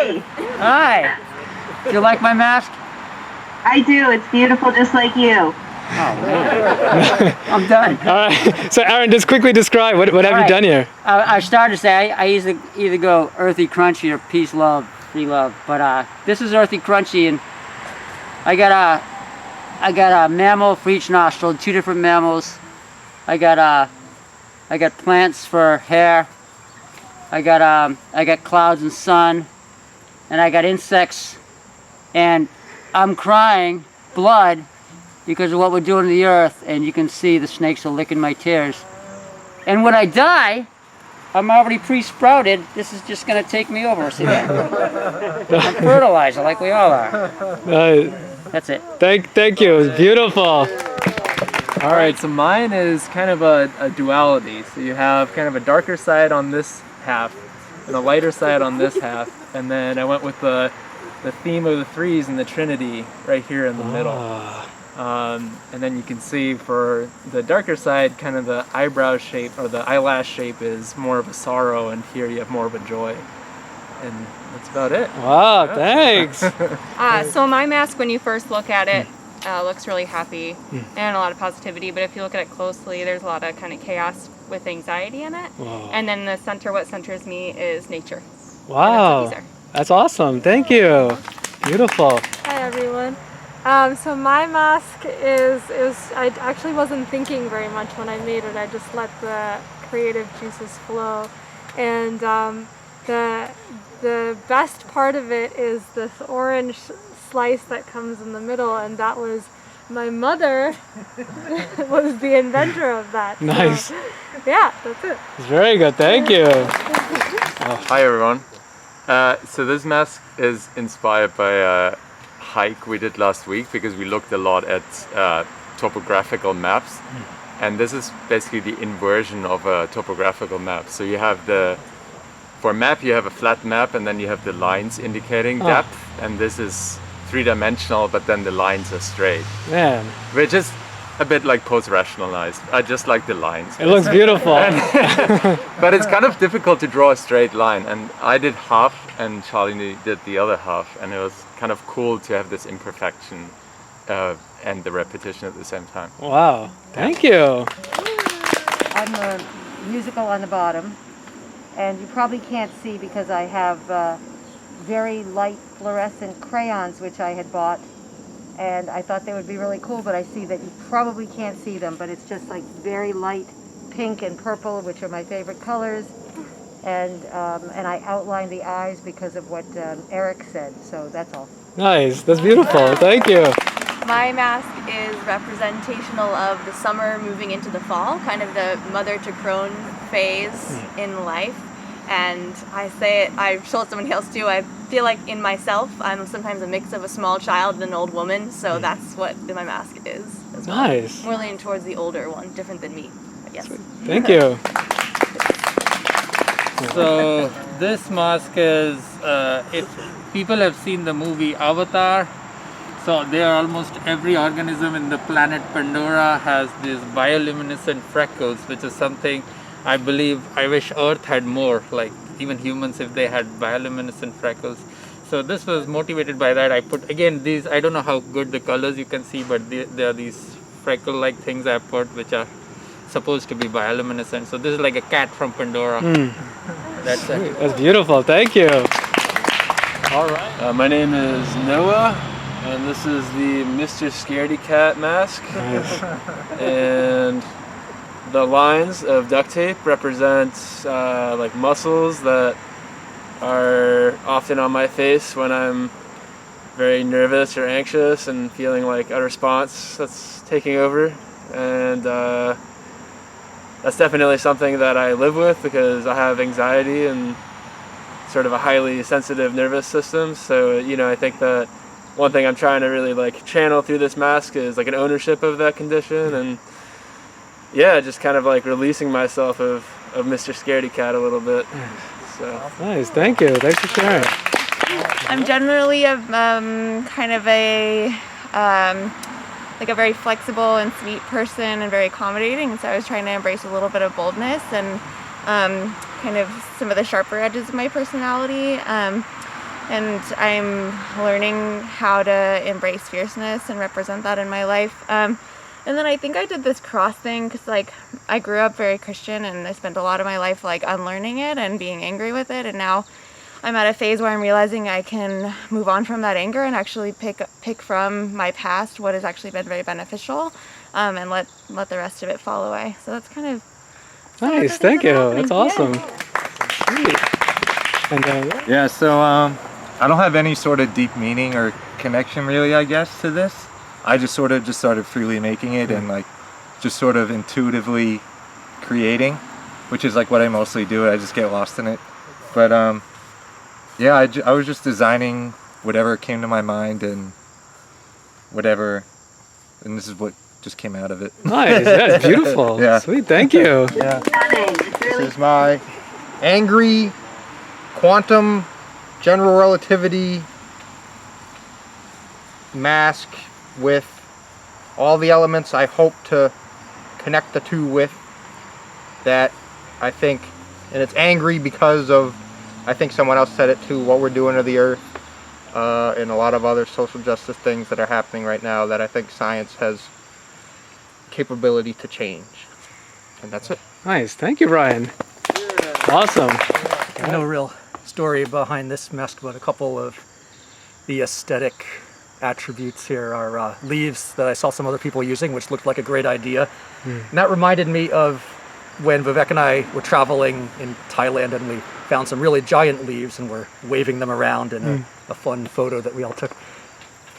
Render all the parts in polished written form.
Hi. Hi. Do you like my mask? I do. It's beautiful, just like you. Oh, man. I'm done. All right. So, Aaron, just quickly describe what have you done here? I started to say I either go earthy, crunchy, or peace, love, free love. But this is earthy, crunchy, and I got a mammal for each nostril, 2 different mammals. I got plants for hair. I got clouds and sun, and I got insects. And I'm crying blood because of what we're doing to the earth, and you can see the snakes are licking my tears. And when I die, I'm already pre-sprouted. This is just gonna take me over, see that? I'm fertilizer like we all are. That's it. Thank you, it's beautiful. All right, so mine is kind of a duality. So you have kind of a darker side on this half and a lighter side on this half. And then I went with the theme of the threes and the Trinity right here in the middle. And then you can see for the darker side, kind of the eyebrow shape or the eyelash shape is more of a sorrow, and here you have more of a joy. And that's about it. Wow, thanks. So my mask, when you first look at it, looks really happy and a lot of positivity, but if you look at it closely, there's a lot of kind of chaos with anxiety in it. Wow. And then the center, what centers me is nature. Wow, that's awesome. Thank you. Beautiful. Hi everyone. So my mask I actually wasn't thinking very much when I made it. I just let the creative juices flow. And the best part of it is this orange slice that comes in the middle, and that was my mother was the inventor of that. Nice. So, yeah, that's it. It's very good. Thank you. Hi everyone. So this mask is inspired by a hike we did last week because we looked a lot at topographical maps, and this is basically the inversion of a topographical map. So you have for a map you have a flat map, and then you have the lines indicating depth, and this is 3-dimensional, but then the lines are straight. Man. Which is a bit like post-rationalized. I just like the lines. It looks beautiful. But it's kind of difficult to draw a straight line, and I did half and Charlie did the other half, and it was kind of cool to have this imperfection and the repetition at the same time. Wow, thank you. I'm musical on the bottom, and you probably can't see because I have very light fluorescent crayons which I had bought, and I thought they would be really cool, but I see that you probably can't see them, but it's just like very light pink and purple, which are my favorite colors, and I outlined the eyes because of what Eric said, so that's all. Nice, that's beautiful, thank you. My mask is representational of the summer moving into the fall, kind of the mother to crone phase in life. And I say it, I've told somebody else too, I feel like in myself, I'm sometimes a mix of a small child and an old woman, so that's what my mask is. As well. Nice. More leaning towards the older one, different than me, I guess. Thank you. So this mask is, if people have seen the movie Avatar, so there are almost every organism in the planet Pandora has these bioluminescent freckles, which is something I believe I wish Earth had more, like even humans if they had bioluminescent freckles. So this was motivated by that. I put, again, these, I don't know how good the colors you can see, but there are these freckle-like things I put which are supposed to be bioluminescent. So this is like a cat from Pandora. That's it. That's beautiful, thank you. All right. My name is Noah, and this is the Mr. Scaredy Cat mask. Nice. And the lines of duct tape represent like muscles that are often on my face when I'm very nervous or anxious and feeling like a response that's taking over. And that's definitely something that I live with because I have anxiety and sort of a highly sensitive nervous system. So, you know, I think that one thing I'm trying to really like channel through this mask is like an ownership of that condition, and yeah, just kind of like releasing myself of Mr. Scaredy Cat a little bit. So nice, thank you. Thanks for sharing. I'm generally a kind of a like a very flexible and sweet person and very accommodating, and so I was trying to embrace a little bit of boldness and kind of some of the sharper edges of my personality. and I'm learning how to embrace fierceness and represent that in my life. And then I think I did this cross thing because like I grew up very Christian and I spent a lot of my life like unlearning it and being angry with it, and now I'm at a phase where I'm realizing I can move on from that anger and actually pick from my past what has actually been very beneficial, and let the rest of it fall away. So that's kind of nice. Thank you. That's awesome. Sweet. And yeah, so I don't have any sort of deep meaning or connection really, I guess, to this. I just sort of just started freely making it and like just sort of intuitively creating, which is like what I mostly do. I just get lost in it. But yeah, I was just designing whatever came to my mind and whatever, and this is what just came out of it. nice. Yeah, it's beautiful. Yeah. Sweet. Thank you. Yeah. This is my angry quantum general relativity mask with all the elements I hope to connect the two with, that I think, and it's angry because of, I think someone else said it too, what we're doing to the earth, and a lot of other social justice things that are happening right now that I think science has capability to change. And that's it. Nice. Thank you, Brian. Awesome. No real story behind this mask, but a couple of the aesthetic attributes here are leaves that I saw some other people using, which looked like a great idea. And that reminded me of when Vivek and I were traveling in Thailand and we found some really giant leaves and were waving them around in a fun photo that we all took.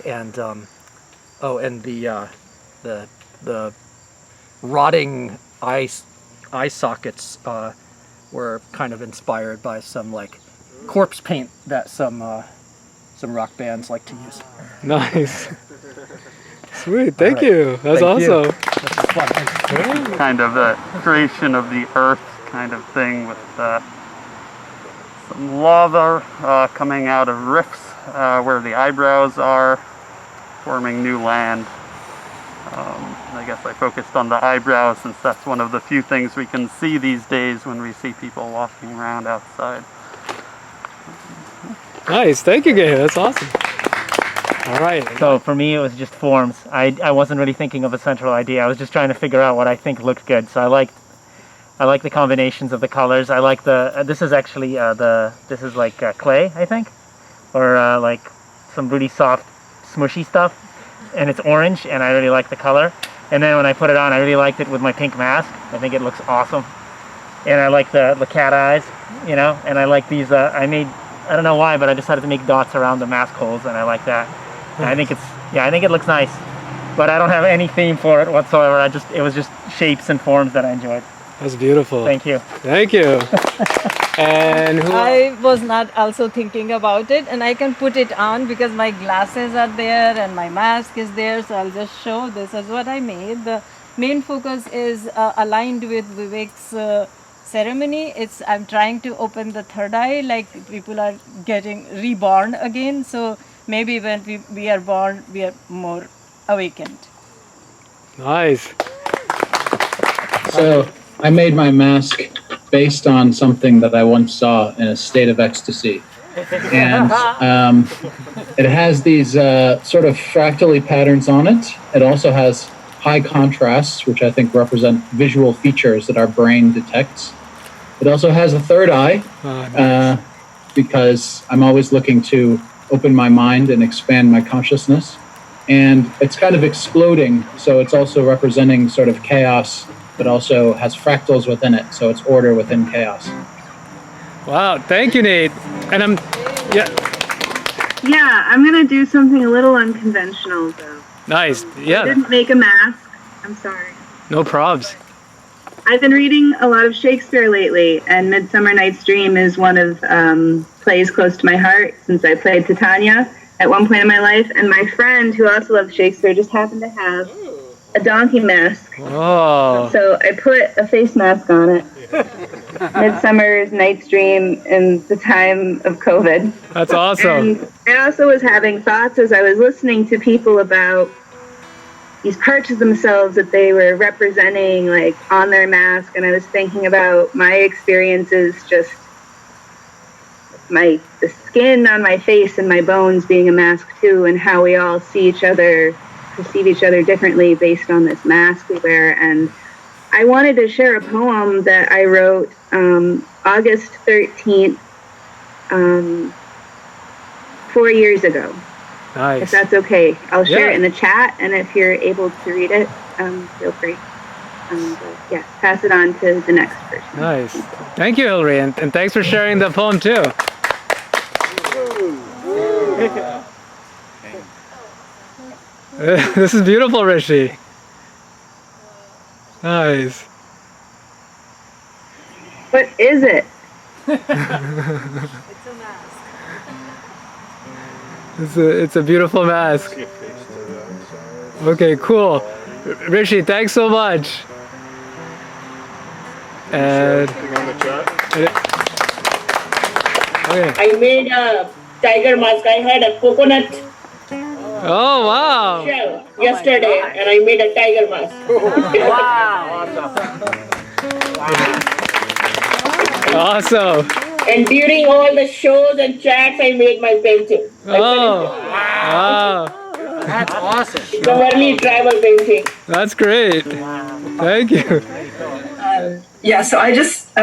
And oh, and the rotting eye sockets were kind of inspired by some like corpse paint that some rock bands like to use. Nice. Sweet. Thank you. That's awesome. This is fun. Thanks. Kind of a creation of the earth kind of thing with some lava coming out of rifts where the eyebrows are, forming new land. I guess I focused on the eyebrows since that's one of the few things we can see these days when we see people walking around outside. Nice. Thank you, Gabe. That's awesome. All right. So for me, it was just forms. I wasn't really thinking of a central idea. I was just trying to figure out what I think looked good. So I like the combinations of the colors. I like the this is actually this is like clay, I think, or like some really soft, smushy stuff, and it's orange, and I really like the color. And then when I put it on, I really liked it with my pink mask. I think it looks awesome, and I like the cat eyes, you know. And I like these. I don't know why, but I decided to make dots around the mask holes, and I like that. And I think I think it looks nice, but I don't have any theme for it whatsoever. It was just shapes and forms that I enjoyed. That's beautiful. Thank you. Thank you. And who? I was not also thinking about it, and I can put it on because my glasses are there and my mask is there, so I'll just show this is what I made. The main focus is aligned with Vivek's ceremony. I'm trying to open the third eye, like people are getting reborn again, so maybe when we are born, we are more awakened. Nice. So I made my mask based on something that I once saw in a state of ecstasy. And it has these sort of fractally patterns on it. It also has high contrasts, which I think represent visual features that our brain detects. It also has a third eye, because I'm always looking to open my mind and expand my consciousness. And it's kind of exploding, so it's also representing sort of chaos, but also has fractals within it, so it's order within chaos. Wow, thank you, Nate. And I'm gonna do something a little unconventional though. Nice. Yeah. I didn't make a mask. I'm sorry. No probs. I've been reading a lot of Shakespeare lately, and Midsummer Night's Dream is one of plays close to my heart since I played Titania at one point in my life. And my friend, who also loves Shakespeare, just happened to have a donkey mask. Oh. So I put a face mask on it. Midsummer Night's Dream in the time of COVID. That's awesome. And I also was having thoughts as I was listening to people about these parts of themselves that they were representing, like on their mask, and I was thinking about my experiences just the skin on my face and my bones being a mask too, and how we all see each other, perceive each other differently based on this mask we wear. And I wanted to share a poem that I wrote August 13th, 4 years ago. Nice. If that's okay. I'll share Yeah. it in the chat, and if you're able to read it, feel free. Yeah, pass it on to the next person. Nice. Thank you, Hillary, and thanks for sharing the poem too. This is beautiful, Rishi. Nice. What is it? It's a beautiful mask. Okay, cool. Rishi, thanks so much. And okay. I made a tiger mask. I had a coconut Oh wow! shell yesterday, and I made a tiger mask. Awesome. And during all the shows and chats, I made my painting. Oh, wow. That's awesome. It's a early travel painting. That's great. Thank you. Yeah, so I just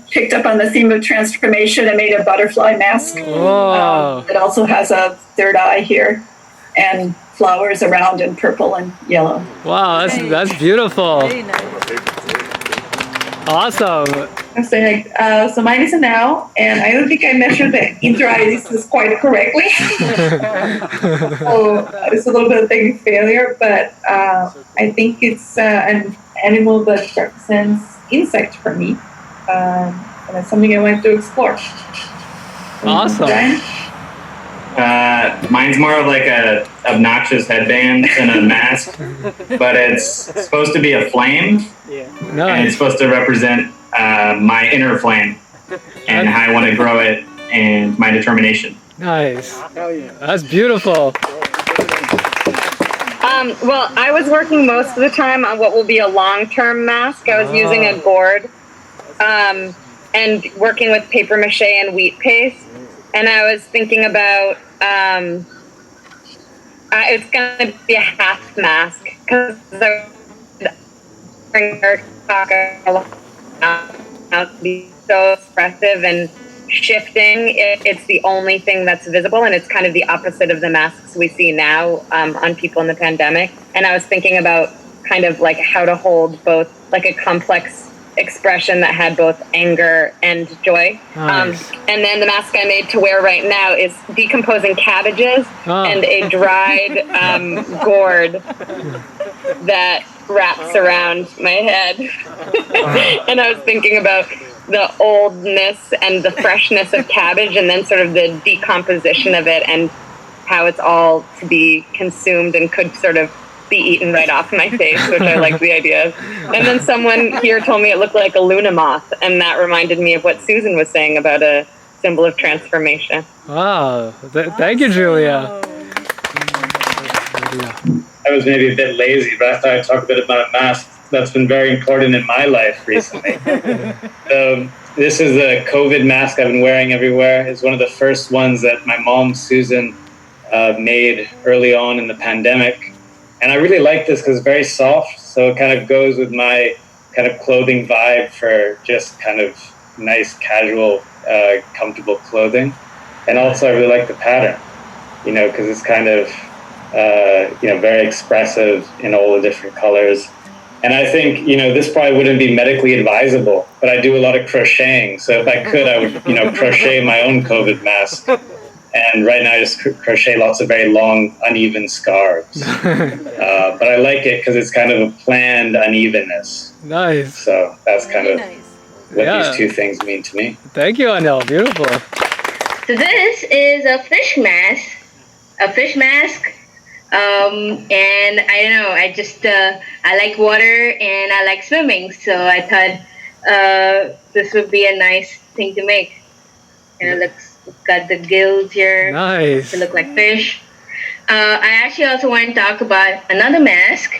picked up on the theme of transformation and made a butterfly mask. Whoa. It also has a third eye here and flowers around in purple and yellow. Wow, that's beautiful. Awesome. I'm saying, so mine is a now, and I don't think I measured the inter-iris quite correctly. So it's a little bit of a failure, but I think it's an animal that represents insect for me, and it's something I want to explore. Awesome. Brian? Mine's more of like a obnoxious headband than a mask, but it's supposed to be a flame, and it's supposed to represent my inner flame and how I want to grow it and my determination. Nice. That's beautiful. Well, I was working most of the time on what will be a long-term mask. I was using a gourd and working with paper mache and wheat paste. And I was thinking about it's going to be a half mask because to be so expressive and shifting. It's the only thing that's visible, and it's kind of the opposite of the masks we see now on people in the pandemic. And I was thinking about kind of like how to hold both, like a complex expression that had both anger and joy. Nice. And then the mask I made to wear right now is decomposing cabbages and a dried gourd that wraps around my head. And I was thinking about the oldness and the freshness of cabbage, and then sort of the decomposition of it and how it's all to be consumed and could sort of be eaten right off my face, which I like the idea of. And then someone here told me it looked like a Luna moth, and that reminded me of what Susan was saying about a symbol of transformation. Wow. Thank you, Julia. I was maybe a bit lazy, but I thought I'd talk a bit about a mask that's been very important in my life recently. This is a COVID mask I've been wearing everywhere. It's one of the first ones that my mom, Susan, made early on in the pandemic. And I really like this because it's very soft, so it kind of goes with my kind of clothing vibe for just kind of nice, casual, comfortable clothing. And also I really like the pattern, because it's kind of, very expressive in all the different colors. And I think, this probably wouldn't be medically advisable, but I do a lot of crocheting. So if I could, I would, crochet my own COVID mask. And right now I just crochet lots of very long, uneven scarves. But I like it because it's kind of a planned unevenness. Nice. So that's kind of what these two things mean to me. Thank you, Anil. Beautiful. So this is a fish mask. And I don't know, I just, I like water and I like swimming. So I thought this would be a nice thing to make. And it's got the gills here. Nice. To look like fish. I actually also want to talk about another mask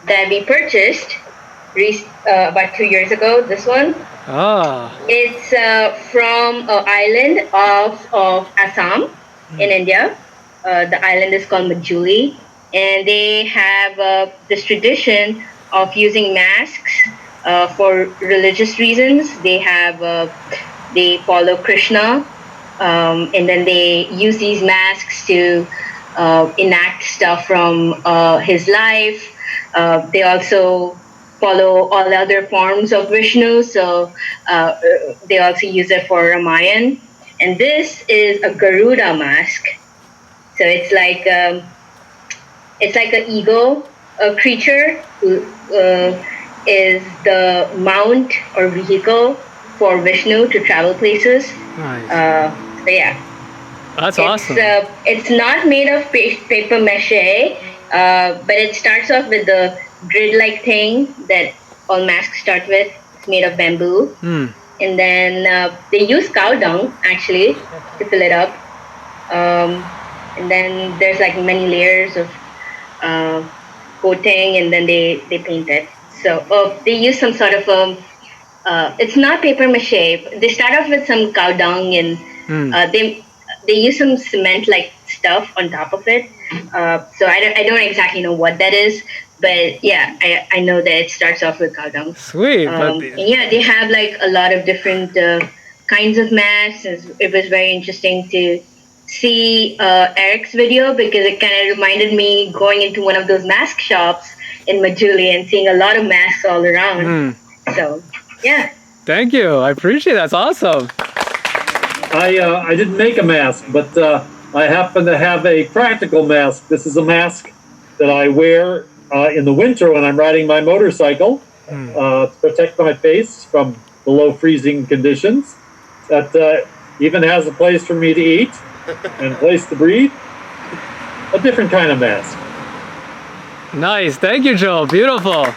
that we purchased about 2 years ago. This one. It's from an island of Assam in India. The island is called Majuli, and they have this tradition of using masks for religious reasons. They follow Krishna, and then they use these masks to enact stuff from his life. They also follow all other forms of Vishnu, so they also use it for Ramayan. And this is a Garuda mask. So it's like an eagle, a creature who is the mount or vehicle for Vishnu to travel places. Nice. So yeah. That's awesome. It's not made of paper mache, but it starts off with the grid-like thing that all masks start with. It's made of bamboo. And then they use cow dung, actually, to fill it up. And then there's like many layers of coating, and then they paint it. So they use some sort of it's not paper mache. They start off with some cow dung, and they use some cement-like stuff on top of it. So I don't exactly know what that is, but yeah, I know that it starts off with cow dung. Sweet. And yeah, they have like a lot of different kinds of masks. It was very interesting to see Eric's video, because it kind of reminded me going into one of those mask shops in Majuli and seeing a lot of masks all around. So yeah. Thank you. I appreciate it. That's awesome. I didn't make a mask, but I happen to have a practical mask. This is a mask that I wear in the winter when I'm riding my motorcycle to protect my face from below freezing conditions. That even has a place for me to eat and a place to breathe. A different kind of mask. Nice. Thank you, Joel. Beautiful.